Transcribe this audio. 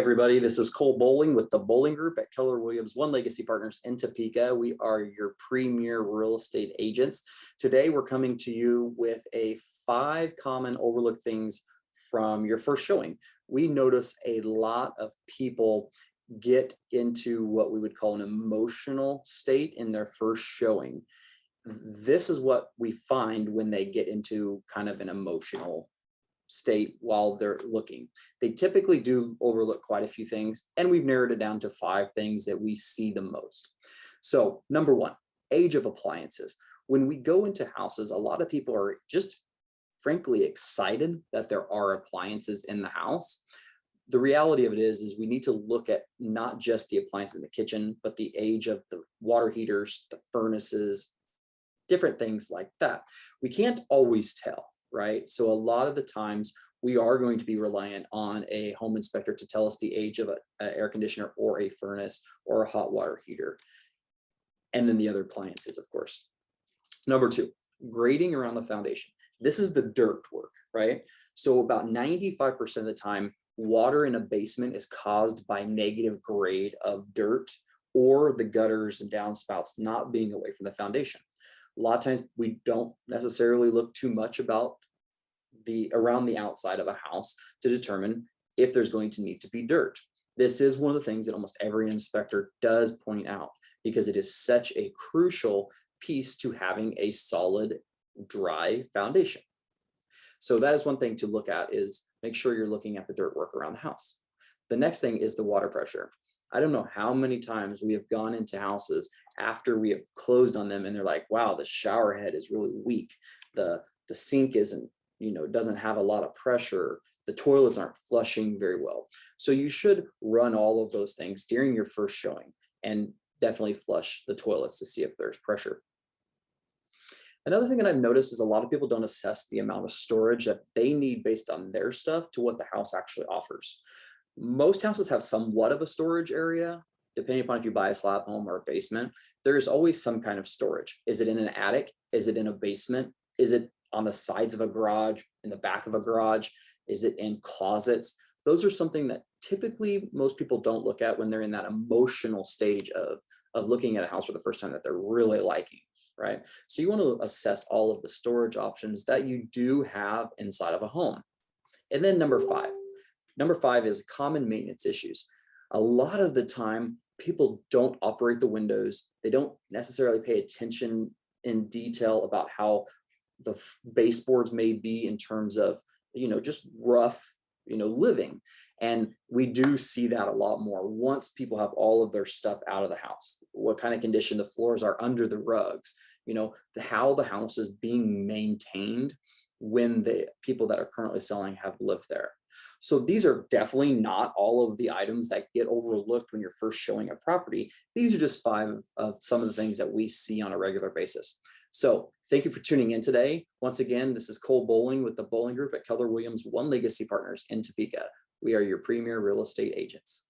everybody. This is Cole Boling with the Boling Group at Keller One Legacy Partners in Topeka. We are your premier real estate agents. Today, we're coming to you with 5 common overlooked things from your first showing. We notice a lot of people get into what we would call an emotional state in their first showing. This is what we find when they get into kind of an emotional state while they're looking. They typically do overlook quite a few things, and we've narrowed it down to 5 things that we see the most. So number 1, age of appliances. When we go into houses, a lot of people are just frankly excited that there are appliances in the house. The reality of it is we need to look at not just the appliances in the kitchen, but the age of the water heaters, the furnaces, different things like that. We can't always tell, right? So a lot of the times we are going to be reliant on a home inspector to tell us the age of an air conditioner or a furnace or a hot water heater. And then the other appliances, of course. Number 2, grading around the foundation. This is the dirt work, right? So about 95% of the time, water in a basement is caused by negative grade of dirt or the gutters and downspouts not being away from the foundation. A lot of times we don't necessarily look too much about around the outside of a house to determine if there's going to need to be dirt. This is one of the things that almost every inspector does point out because it is such a crucial piece to having a solid, dry foundation. So that is one thing to look at, is make sure you're looking at the dirt work around the house. The next thing is the water pressure. I don't know how many times we have gone into houses after we have closed on them and they're like, wow, the shower head is really weak. The sink isn't, doesn't have a lot of pressure. The toilets aren't flushing very well. So you should run all of those things during your first showing and definitely flush the toilets to see if there's pressure. Another thing that I've noticed is a lot of people don't assess the amount of storage that they need based on their stuff to what the house actually offers. Most houses have somewhat of a storage area, depending upon if you buy a slab home or a basement. There is always some kind of storage. Is it in an attic? Is it in a basement? Is it on the sides of a garage, in the back of a garage? Is it in closets? Those are something that typically most people don't look at when they're in that emotional stage of looking at a house for the first time that they're really liking, right? So you want to assess all of the storage options that you do have inside of a home. And then number 5 is common maintenance issues. A lot of the time, people don't operate the windows. They don't necessarily pay attention in detail about how the baseboards may be in terms of, just rough, living. And we do see that a lot more once people have all of their stuff out of the house, what kind of condition the floors are under the rugs, how the house is being maintained when the people that are currently selling have lived there. So these are definitely not all of the items that get overlooked when you're first showing a property. These are just 5 of some of the things that we see on a regular basis. So thank you for tuning in today. Once again, this is Cole Boling with the Boling Group at Keller One Legacy Partners in Topeka. We are your premier real estate agents.